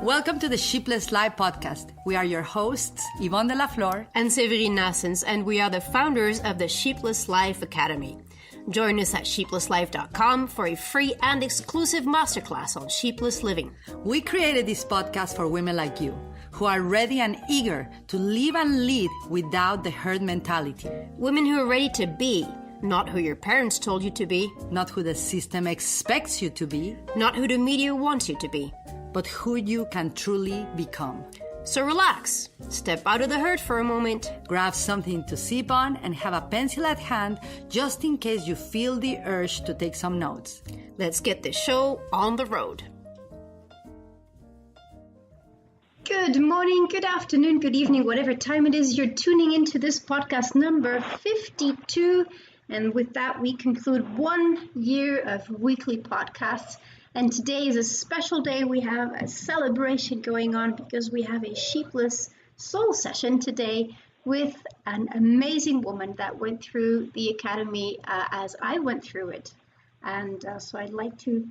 Welcome to the Sheepless Live podcast. We are your hosts, Yvonne de la Flor and Severine Nassens, and we are the founders of the Sheepless Life Academy. Join us at sheeplesslife.com for a free and exclusive masterclass on sheepless living. We created this podcast for women like you, who are ready and eager to live and lead without the herd mentality. Women who are ready to be, not who your parents told you to be. Not who the system expects you to be. Not who the media wants you to be. But who you can truly become. So relax, step out of the herd for a moment, grab something to sip on, and have a pencil at hand just in case you feel the urge to take some notes. Let's get the show on the road. Good morning, good afternoon, good evening, whatever time it is you're tuning into this podcast number 52. And with that, we conclude 1 year of weekly podcasts. And today is a special day. We have a celebration going on because we have a Sheepless soul session today with an amazing woman that went through the academy as I went through it. And so I'd like to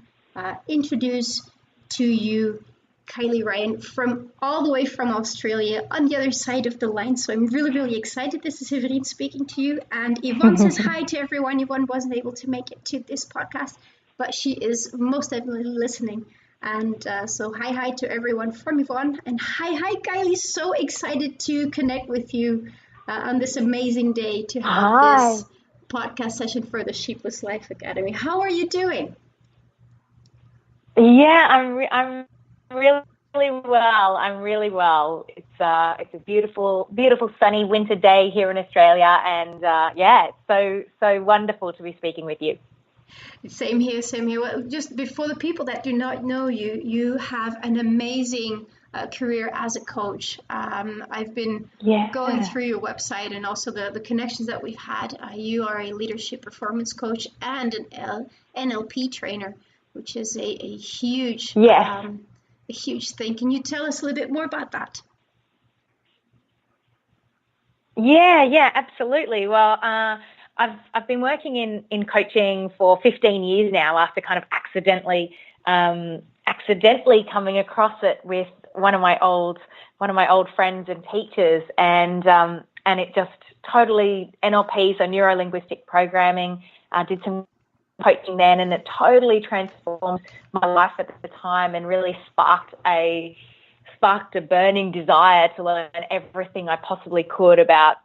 introduce to you Kylie Ryan from all the way from Australia on the other side of the line. So I'm really, really excited. This is Severine speaking to you. And Yvonne says hi to everyone. Yvonne wasn't able to make it to this podcast, but she is most definitely listening. And so hi to everyone from Yvonne. And hi, Kylie. So excited to connect with you on this amazing day to have this podcast session for the Sheepless Life Academy. How are you doing? Yeah, I'm really well. I'm really well. It's a beautiful sunny winter day here in Australia. And it's so wonderful to be speaking with you. Same here. Well, just before the people that do not know you, you have an amazing career as a coach. I've been going through your website and also the connections that we've had. You are a leadership performance coach and an NLP trainer, which is a huge thing. Can you tell us a little bit more about that? Yeah, absolutely. Well, I've been working in coaching for 15 years now after kind of accidentally coming across it with one of my old friends and teachers, and it just totally NLP, so neuro-linguistic programming. Did some coaching then, and it totally transformed my life at the time and really sparked a burning desire to learn everything I possibly could about,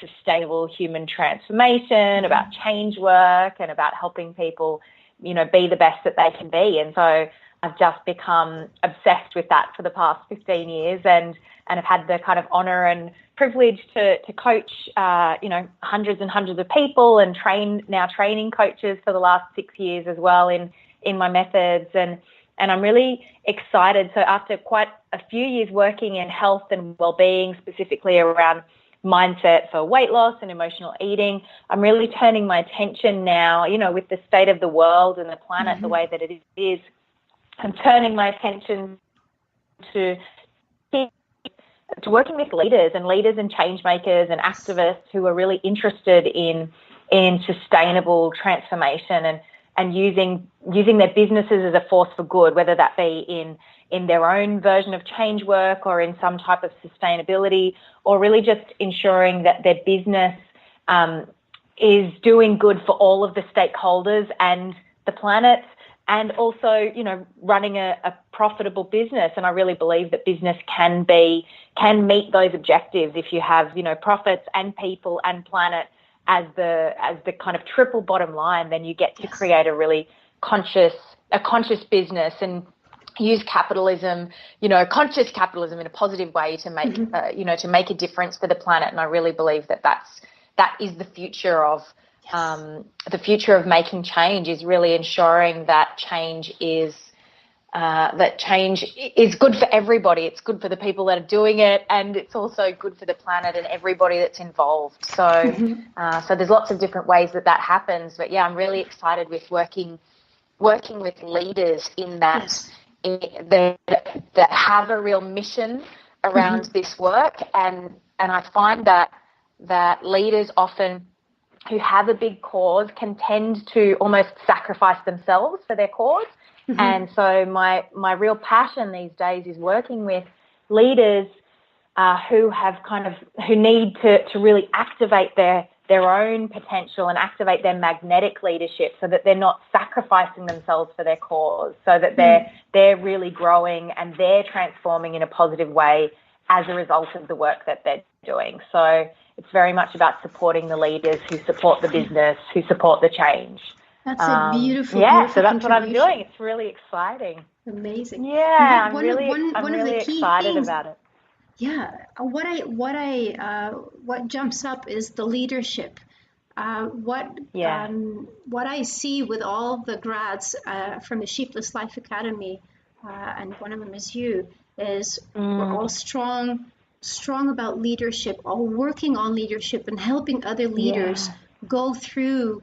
sustainable human transformation, about change work, and about helping people, be the best that they can be. And so I've just become obsessed with that for the past 15 years and have had the kind of honor and privilege to coach, hundreds and hundreds of people and training coaches for the last 6 years as well in my methods. And I'm really excited. So after quite a few years working in health and wellbeing, specifically around mindset for weight loss and emotional eating, I'm really turning my attention now, with the state of the world and the planet the way that it is, I'm turning my attention to working with leaders and change makers and activists who are really interested in sustainable transformation and using their businesses as a force for good, whether that be in their own version of change work or in some type of sustainability, or really just ensuring that their business is doing good for all of the stakeholders and the planet, and also, running a profitable business. And I really believe that business can meet those objectives if you have, profits and people and planet as the kind of triple bottom line. Then you get to create a really conscious business and use capitalism, conscious capitalism in a positive way to make, to make a difference for the planet. And I really believe that is the future of making change, is really ensuring that change is good for everybody. It's good for the people that are doing it, and it's also good for the planet and everybody that's involved. So, so there's lots of different ways that happens. But yeah, I'm really excited with working with leaders in that. That have a real mission around this work, and I find that leaders often who have a big cause can tend to almost sacrifice themselves for their cause, And so my real passion these days is working with leaders who need to really activate their own potential and activate their magnetic leadership, so that they're not sacrificing themselves for their cause, so that they're really growing and they're transforming in a positive way as a result of the work that they're doing. So it's very much about supporting the leaders who support the business, who support the change. That's a beautiful, so that's what I'm doing. It's really exciting. Amazing. Yeah, I'm really excited about it. Yeah, what jumps up is the leadership. What I see with all the grads from the Sheepless Life Academy, and one of them is you, is we're all strong about leadership, all working on leadership and helping other leaders go through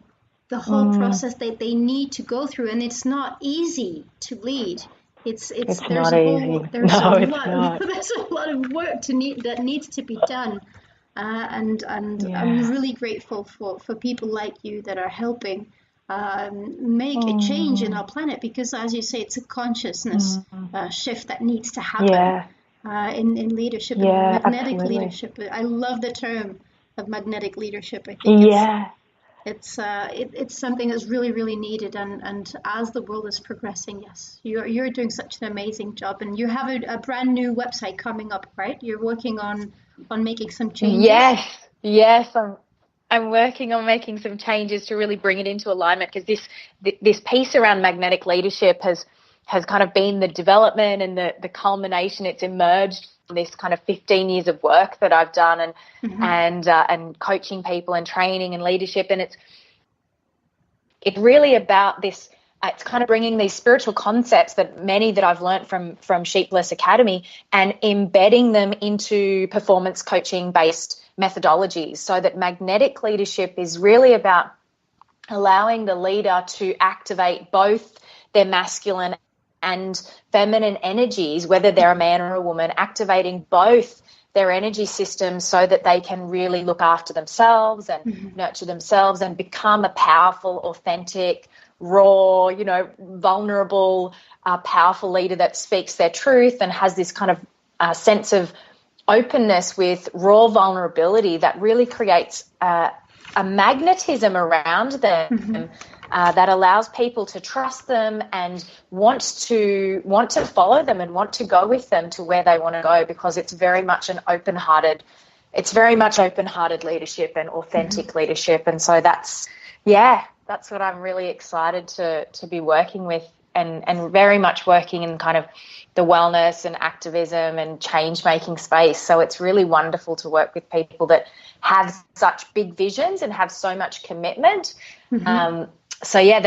the whole process that they need to go through. And it's not easy to lead. It's there's not a easy. whole, there's a lot there's a lot of work that needs to be done, and I'm really grateful for people like you that are helping make a change in our planet, because as you say, it's a consciousness shift that needs to happen in leadership, and magnetic leadership. I love the term of magnetic leadership. I think it's something that's really, really needed, and as the world is progressing, you're doing such an amazing job, and you have a brand new website coming up, right? You're working on making some changes. Yes, I'm working on making some changes to really bring it into alignment, because this piece around magnetic leadership has kind of been the development and the culmination. It's emerged from this kind of 15 years of work that I've done, and coaching people and training and leadership, and it's really about this. It's kind of bringing these spiritual concepts that I've learned from Sheepless Academy and embedding them into performance coaching based methodologies, so that magnetic leadership is really about allowing the leader to activate both their masculine and feminine energies, whether they're a man or a woman, activating both their energy systems so that they can really look after themselves and nurture themselves and become a powerful, authentic, raw, vulnerable, powerful leader that speaks their truth and has this kind of sense of openness with raw vulnerability that really creates a magnetism around them that allows people to trust them and want to follow them and want to go with them to where they want to go, because it's very much open-hearted leadership and authentic leadership. And so that's what I'm really excited to be working with, and very much working in kind of the wellness and activism and change-making space. So it's really wonderful to work with people that have such big visions and have so much commitment. The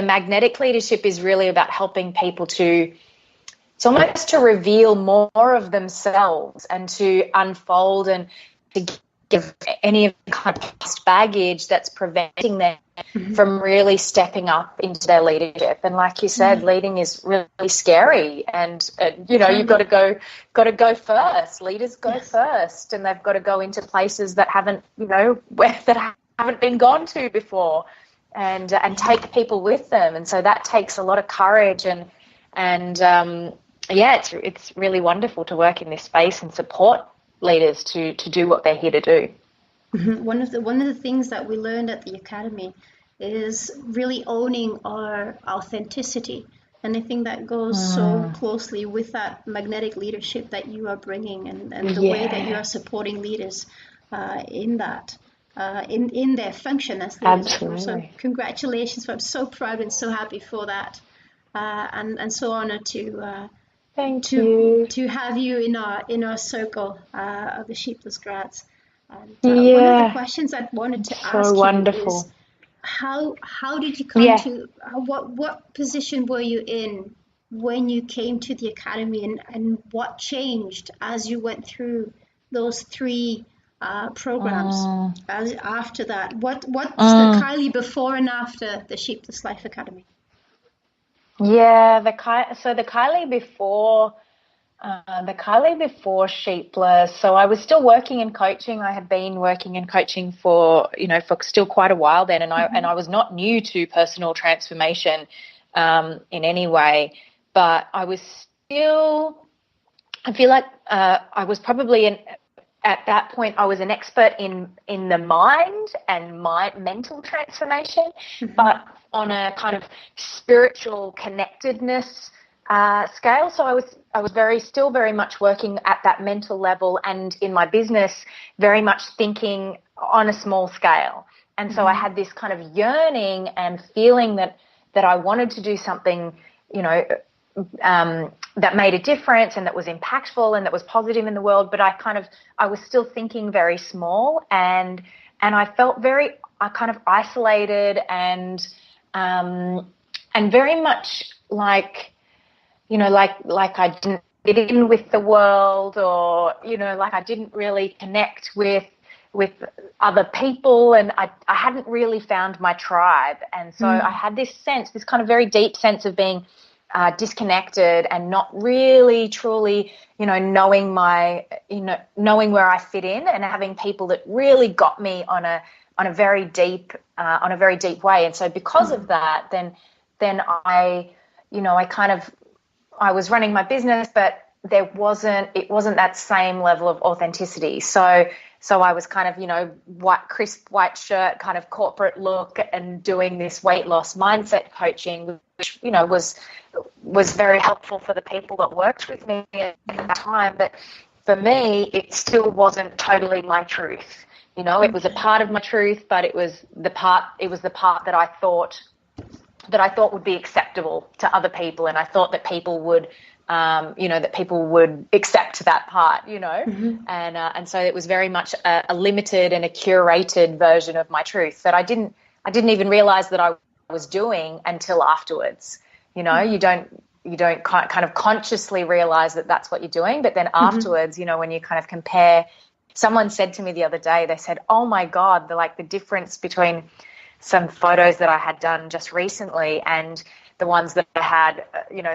magnetic leadership is really about helping people it's almost to reveal more of themselves and to unfold and to give any of the kind of past baggage that's preventing them from really stepping up into their leadership. And like you said, leading is really scary, and you've got to go first. Leaders go first, and they've got to go into places that haven't been gone to before, and take people with them. And so that takes a lot of courage, and it's really wonderful to work in this space and support leaders to do what they're here to do. One of the things that we learned at the academy is really owning our authenticity, and I think that goes so closely with that magnetic leadership that you are bringing, and the way that you are supporting leaders in that. In their function as leaders. Absolutely. So congratulations! I'm so proud and so happy for that, and so honored to have you in our circle of the Sheepless grads. And one of the questions I wanted to ask you is, how did you come to what position were you in when you came to the academy, and what changed as you went through those 3 programs after that? What's the Kylie before and after the Sheepless Life Academy? The Kylie before Sheepless. So I was still working in coaching. I had been working in coaching for still quite a while then, and I was not new to personal transformation in any way. but I was still, I feel like I was probably at that point, I was an expert in the mind and my mental transformation, but on a kind of spiritual connectedness scale. So I was still very much working at that mental level, and in my business, very much thinking on a small scale. And so I had this kind of yearning and feeling that I wanted to do something, that made a difference and that was impactful and that was positive in the world. But I was still thinking very small, and I felt very kind of isolated and very much like I didn't fit in with the world, or, like I didn't really connect with other people, and I hadn't really found my tribe. And so I had this kind of very deep sense of being disconnected and not really truly, knowing knowing where I fit in, and having people that really got me on a very deep way. And so because of that, then I was running my business, but it wasn't that same level of authenticity. So I was kind of, crisp white shirt, kind of corporate look, and doing this weight loss mindset coaching, which, was very helpful for the people that worked with me at that time. But for me, it still wasn't totally my truth. It was a part of my truth, but it was the part that I thought would be acceptable to other people. And I thought that people would, accept that part, and so it was very much a limited and a curated version of my truth that I didn't even realize that I was doing until afterwards. You don't kind of consciously realize that that's what you're doing, but then afterwards, when you kind of compare. Someone said to me the other day, they said, "Oh my God, the difference between some photos that I had done just recently and the ones that I had,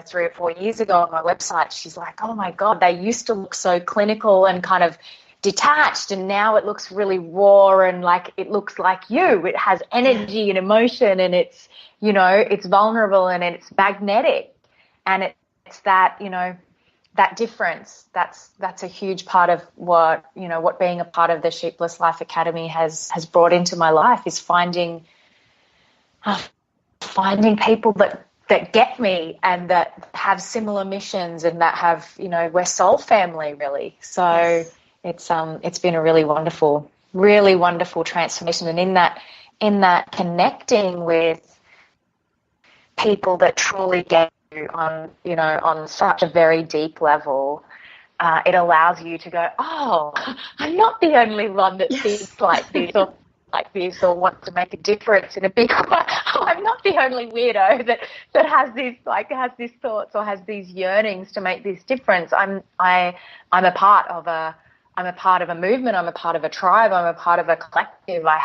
3 or 4 years ago on my website." She's like, "Oh my God, they used to look so clinical and kind of detached, and now it looks really raw, and like it looks like you. It has energy and emotion, and it's, it's vulnerable and it's magnetic." And it's that, that difference. That's a huge part of what being a part of the Sheepless Life Academy has brought into my life, is finding people that get me and that have similar missions, and that have, we're soul family, really. So it's been a really wonderful transformation. And in that connecting with people that truly get you on such a very deep level, it allows you to go, "Oh, I'm not the only one that thinks like this, or like this, or wants to make a difference in a big way. Oh, I'm not the only weirdo that has these thoughts or has these yearnings to make this difference. I'm a part of a movement. I'm a part of a tribe. I'm a part of a collective. I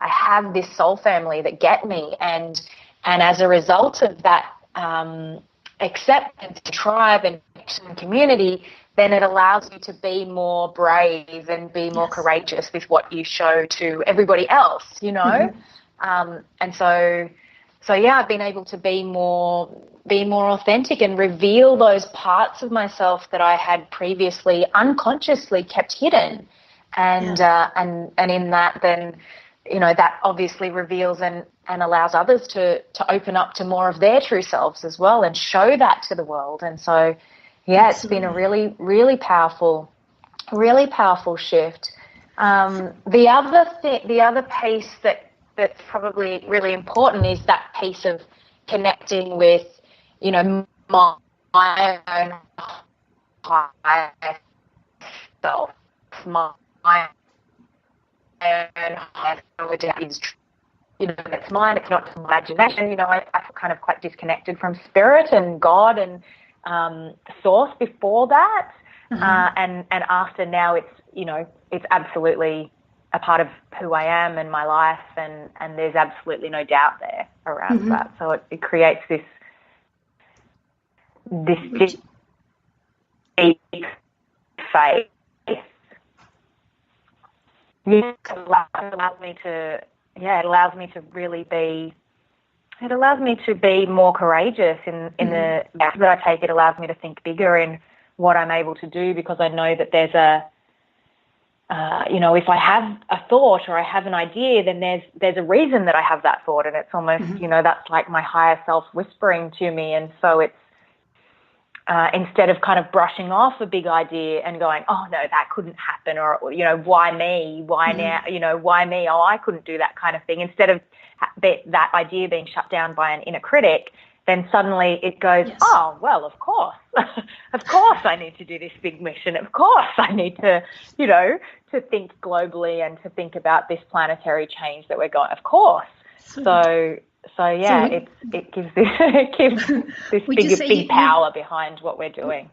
have this soul family that get me, and as a result of that acceptance, tribe, and community, then it allows you to be more brave and be more courageous with what you show to everybody else, and so I've been able to be more authentic and reveal those parts of myself that I had previously unconsciously kept hidden, and in that, then that obviously reveals and allows others to open up to more of their true selves as well, and show that to the world. And so it's been a really, really powerful shift. The other piece that's probably really important is that piece of connecting with, my own higher self, my own higher self is, it's mine. It's not imagination. I feel kind of quite disconnected from spirit and God and source before that, and after now, it's absolutely a part of who I am and my life, and there's absolutely no doubt there around that. So it creates this deep faith. It allows me to really be It allows me to be more courageous in the act that I take. It allows me to think bigger in what I'm able to do, because I know that there's if I have a thought or I have an idea, then there's a reason that I have that thought, and it's almost, that's like my higher self whispering to me. And so it's instead of kind of brushing off a big idea and going, oh no, that couldn't happen, or why me? Why now? Why me? Oh, I couldn't do that kind of thing. Instead of that idea being shut down by an inner critic, then suddenly it goes, oh, well, of course. Of course I need to do this big mission. Of course I need to, to think globally and to think about this planetary change that we're going. Of course. So yeah, it gives this big power behind what we're doing.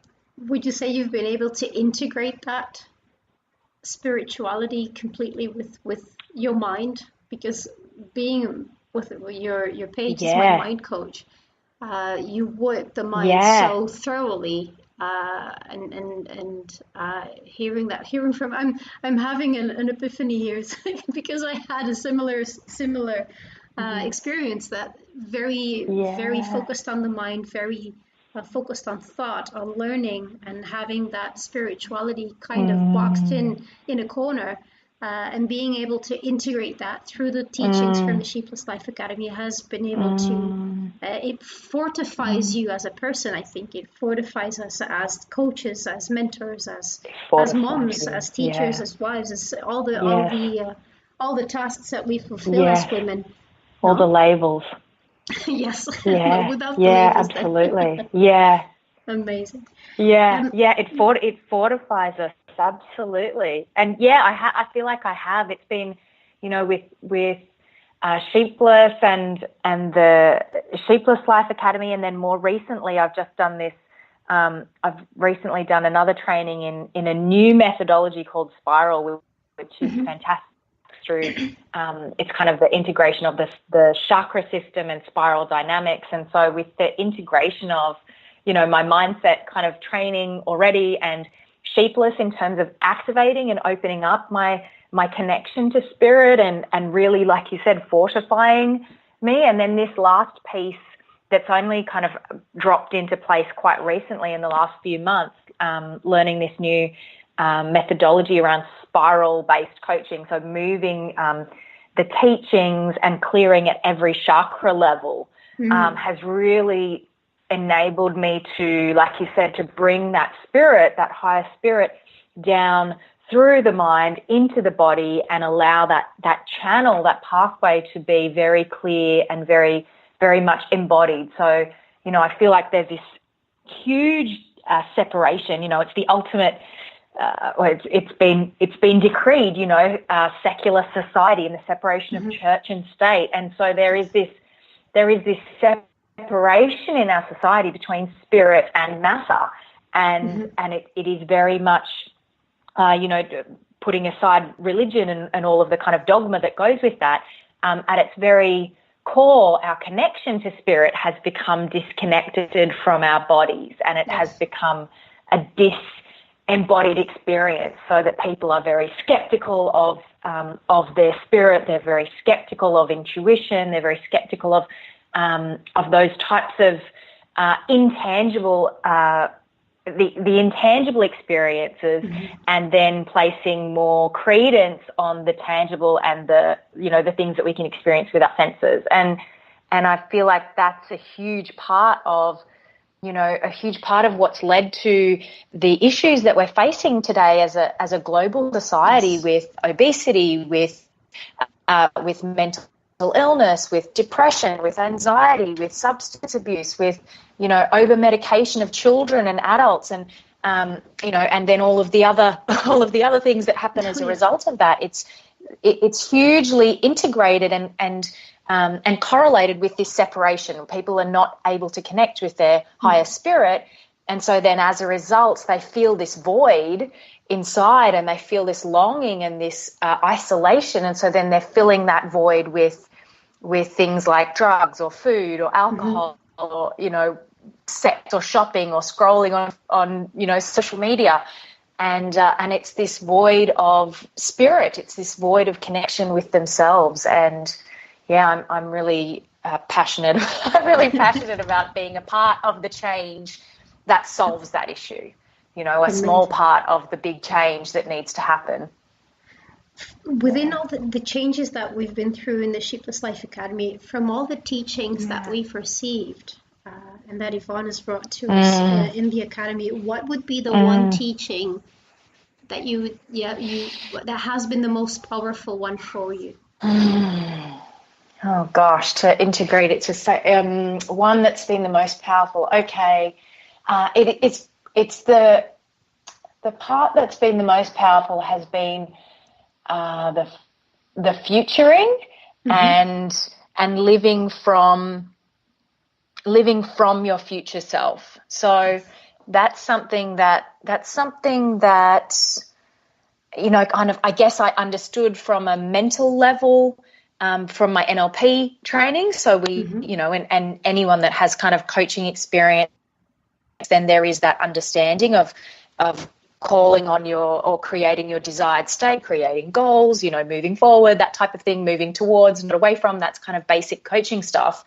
Would you say you've been able to integrate that spirituality completely with your mind? Because being with your page is my mind coach. You work the mind so thoroughly, and hearing from I'm having an epiphany here because I had a similar experience, that very focused on the mind, very focused on thought, on learning, and having that spirituality kind of boxed in a corner. And being able to integrate that through the teachings from the Shapeless Life Academy has been able to, it fortifies you as a person. I think it fortifies us as coaches, as mentors, as moms, as teachers, as wives, as all the tasks that we fulfill as women. All the labels. Yes. Yeah. Without the labels, absolutely. Yeah. Amazing. Yeah. It fortifies us. Absolutely. And I feel like I have. It's been, with Sheepless and the Sheepless Life Academy, and then more recently I've just done this. I've recently done another training in a new methodology called Spiral, which is fantastic. Through it's kind of the integration of the chakra system and spiral dynamics. And so with the integration of, my mindset kind of training already, and Sheepless in terms of activating and opening up my connection to spirit and really, like you said, fortifying me. And then this last piece that's only kind of dropped into place quite recently in the last few months, learning this new methodology around spiral-based coaching. So moving the teachings and clearing at every chakra level has really enabled me to, like you said, to bring that spirit, that higher spirit, down through the mind into the body and allow that channel, that pathway to be very clear and very, very much embodied. So, I feel like there's this huge separation. It's the ultimate. It's been decreed. Secular society and the separation of church and state, and so there is this separation in our society between spirit and matter, and it is very much, putting aside religion and all of the kind of dogma that goes with that. At its very core, our connection to spirit has become disconnected from our bodies, and it has become a disembodied experience, so that people are very skeptical of their spirit. They're very skeptical of intuition. They're very skeptical of those types of intangible, the intangible experiences, and then placing more credence on the tangible and the things that we can experience with our senses. And I feel like that's a huge part of what's led to the issues that we're facing today as a global society, with obesity, with mental illness, with depression, with anxiety, with substance abuse, with over medication of children and adults, and and then all of the other things that happen as a result of that. It's hugely integrated and correlated with this separation. People are not able to connect with their higher spirit, and so then as a result they feel this void inside, and they feel this longing and this isolation, and so then they're filling that void with things like drugs or food or alcohol or sex or shopping or scrolling on social media, and it's this void of spirit. It's this void of connection with themselves. And I'm really passionate. I'm really passionate about being a part of the change that solves that issue. You know, a small part of the big change that needs to happen. Within all the changes that we've been through in the Sheepless Life Academy, from all the teachings that we've received and that Yvonne has brought to us in the academy, what would be the one teaching that that has been the most powerful one for you? Oh gosh, to integrate it, to say one that's been the most powerful. Okay, it's the part that's been the most powerful has been the futuring and living from your future self. So that's something that you know, kind of, I guess I understood from a mental level from my NLP training. So we, you know, and anyone that has kind of coaching experience, then there is that understanding of calling on or creating your desired state, creating goals, you know, moving forward, that type of thing, moving towards, not away from. That's kind of basic coaching stuff.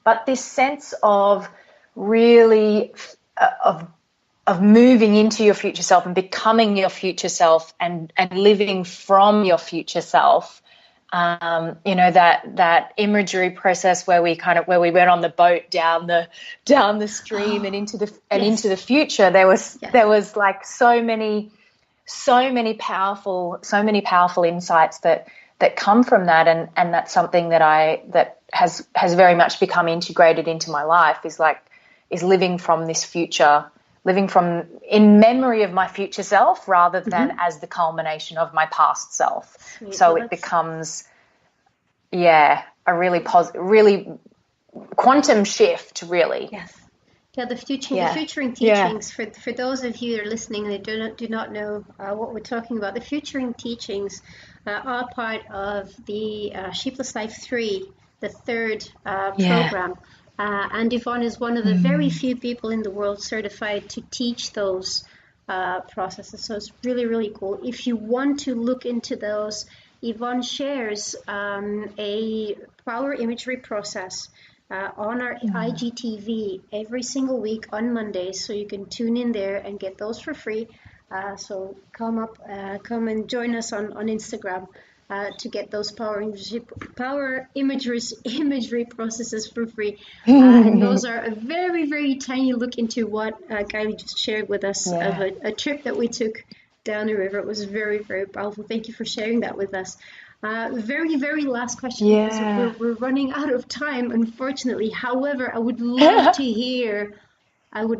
But this sense of really of moving into your future self and becoming your future self and living from your future self, you know, that imagery process where we went on the boat down the stream and into the future. There was like so many powerful insights that come from that, and that's something that has very much become integrated into my life, is living from this future, living from in memory of my future self rather than as the culmination of my past self. Sweet. So it becomes, a really quantum shift, really. Yes. Yeah, the futuring teachings, for those of you that are listening and do not know what we're talking about, the futuring teachings are part of the Sheepless Life 3, the third program. And Yvonne is one of the very few people in the world certified to teach those processes. So it's really, really cool. If you want to look into those, Yvonne shares a power imagery process on our IGTV every single week on Mondays. So you can tune in there and get those for free. So come and join us on Instagram. To get those power imagery processes for free. And those are a very, very tiny look into what Kylie just shared with us of a trip that we took down the river. It was very, very powerful. Thank you for sharing that with us. Very, very last question, because we're running out of time, unfortunately. However, I would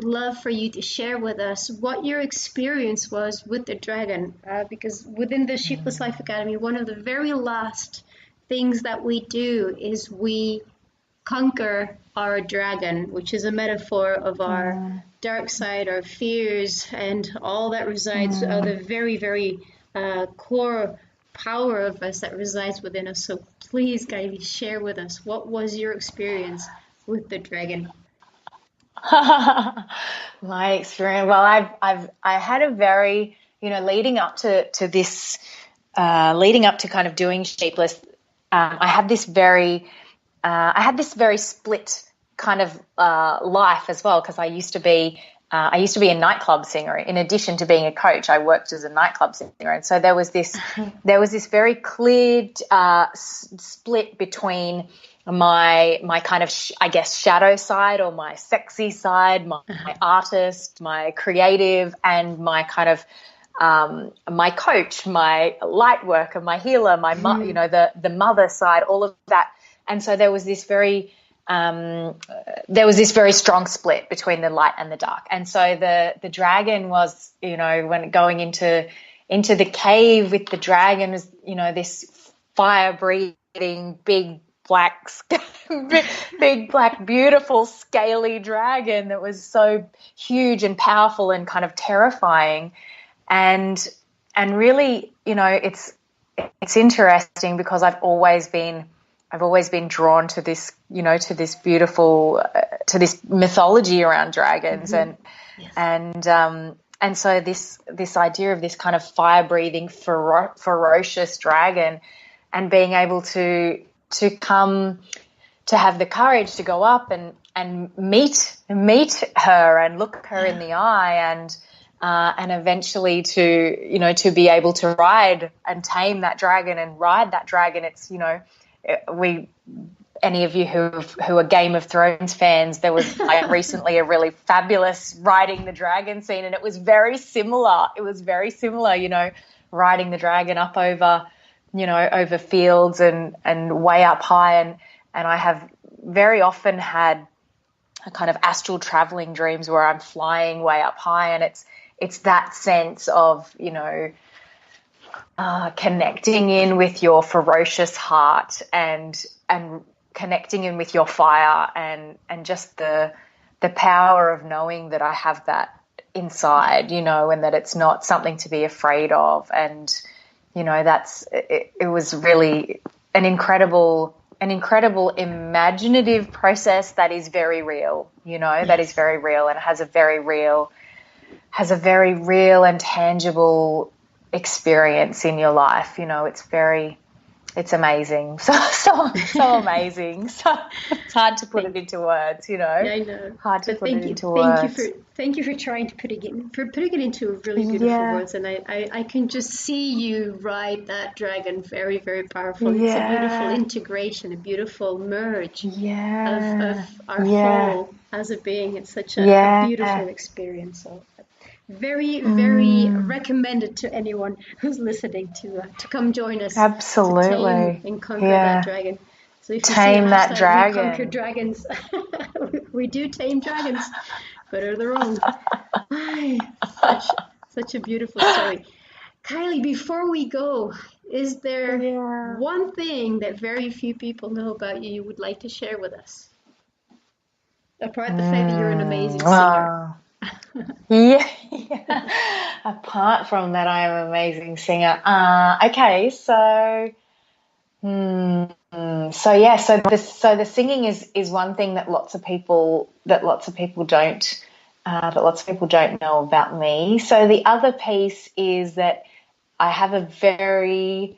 love for you to share with us what your experience was with the dragon, because within the Sheepless Life Academy, one of the very last things that we do is we conquer our dragon, which is a metaphor of our dark side, our fears, and all that resides, the very, very core power of us that resides within us. So please, Kylie, share with us, what was your experience with the dragon? My experience. Well, I had a very, you know, leading up to kind of doing Shapeless, I had this very split kind of life as well, because I used to be a nightclub singer. In addition to being a coach, I worked as a nightclub singer, and so there was this very clear split between my kind of I guess shadow side, or my sexy side, my artist, my creative, and my kind of my coach, my light worker, my healer, my you know, the mother side, all of that. And so there was this very strong split between the light and the dark. And so the dragon was, you know, when going into the cave with the dragon, was, you know, this fire breathing big black beautiful scaly dragon that was so huge and powerful and kind of terrifying. And really, you know, it's interesting because I've always been drawn to this, you know, to this beautiful, to this mythology around dragons, and so this idea of this kind of fire breathing ferocious dragon, and being able to come have the courage to go up and meet her and look her in the eye and eventually to be able to ride and tame that dragon and ride that dragon. It's, any of you who are Game of Thrones fans, there was recently a really fabulous riding the dragon scene, and it was very similar. Riding the dragon up over fields and way up high, and I have very often had a kind of astral traveling dreams where I'm flying way up high, and it's that sense of connecting in with your ferocious heart and connecting in with your fire and just the power of knowing that I have that inside, and that it's not something to be afraid of. And it was really an incredible imaginative process that is very real, that is very real and has a very real and tangible experience in your life. It's amazing. So amazing. So it's hard to put it into words, Yeah, I know. Hard to put it into words. Thank you for trying to putting it into really beautiful words. And I can just see you ride that dragon very, very powerful. It's a beautiful integration, a beautiful merge of our whole as a being. It's such a beautiful experience. So very, very recommended to anyone who's listening to come join us. Absolutely. To tame and conquer that dragon. So if you tame that dragon. We conquer dragons. We do tame dragons, but are their own. Such a beautiful story. Kylie, before we go, is there one thing that very few people know about you would like to share with us? Apart from the fact that you're an amazing singer. Apart from that, I am an amazing singer. Okay, so the singing is one thing that lots of people don't know about me. So the other piece is that I have a very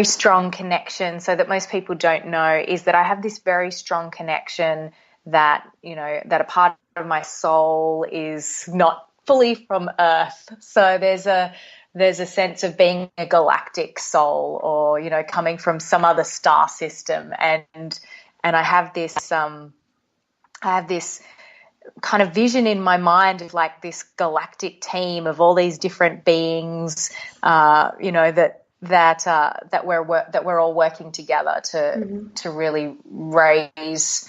strong connection. So that most people don't know is that I have this very strong connection that that a part of my soul is not fully from Earth. So there's a sense of being a galactic soul, or coming from some other star system, and I have this kind of vision in my mind of like this galactic team of all these different beings, that we're all working together to really raise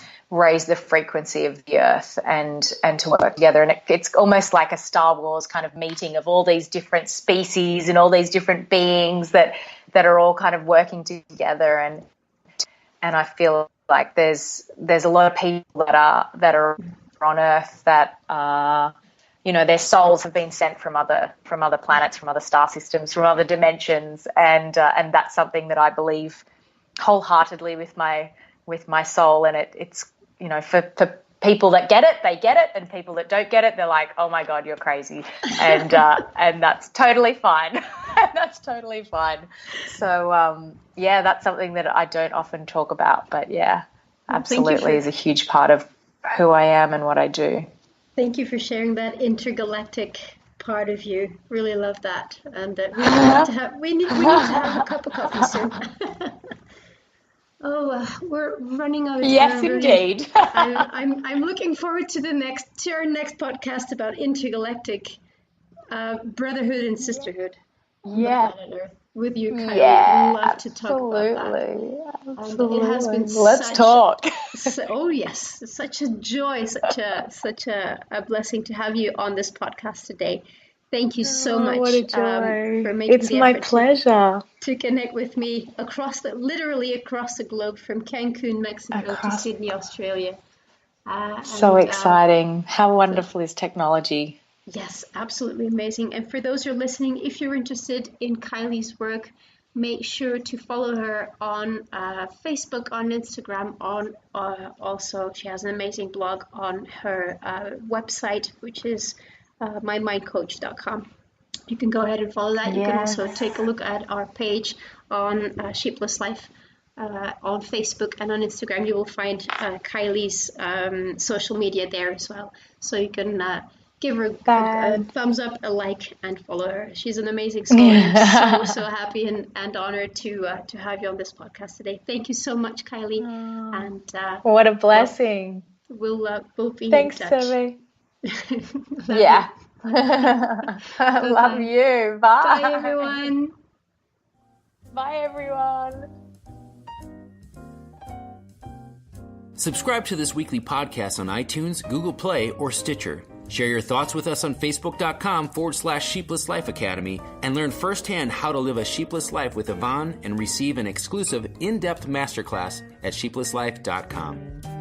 the frequency of the earth and to work together. And it's almost like a Star Wars kind of meeting of all these different species and all these different beings that are all kind of working together. And I feel like there's a lot of people that are on Earth that their souls have been sent from other planets, from other star systems, from other dimensions, and that's something that I believe wholeheartedly with my soul. And it's for people that get it, they get it, and people that don't get it, they're like, oh my God, you're crazy, and that's totally fine. That's totally fine. So that's something that I don't often talk about, but absolutely is a huge part of who I am and what I do. Thank you for sharing that intergalactic part of you. Really love that, and we need to have a cup of coffee soon. We're running out of time. Yes, indeed. I'm looking forward to our next podcast about intergalactic brotherhood and sisterhood on the planet Earth with you, Kylie. I'd love to talk about that. Absolutely. It has been talk. Such a joy, such a blessing to have you on this podcast today. Thank you so much what a joy. For making the my effort pleasure to connect with me literally across the globe, from Cancun, Mexico to Sydney, Australia. So exciting. How wonderful is technology? Yes, absolutely amazing. And for those who are listening, if you're interested in Kylie's work, make sure to follow her on Facebook, on Instagram, also she has an amazing blog on her website, which is mymindcoach.com. You can go ahead and follow that. You can also take a look at our page on Shapeless Life on Facebook and on Instagram. You will find Kylie's social media there as well. So you can give her a thumbs up, a like, and follow her. She's an amazing scholar. I'm so happy and honored to have you on this podcast today. Thank you so much, Kylie. And what a blessing. We'll be Thanks, in touch. Sylvie. Yeah. Love you. Bye. Bye, everyone. Bye, everyone. Subscribe to this weekly podcast on iTunes, Google Play, or Stitcher. Share your thoughts with us on Facebook.com/Sheepless Life Academy and learn firsthand how to live a sheepless life with Yvonne and receive an exclusive in-depth masterclass at Sheeplesslife.com.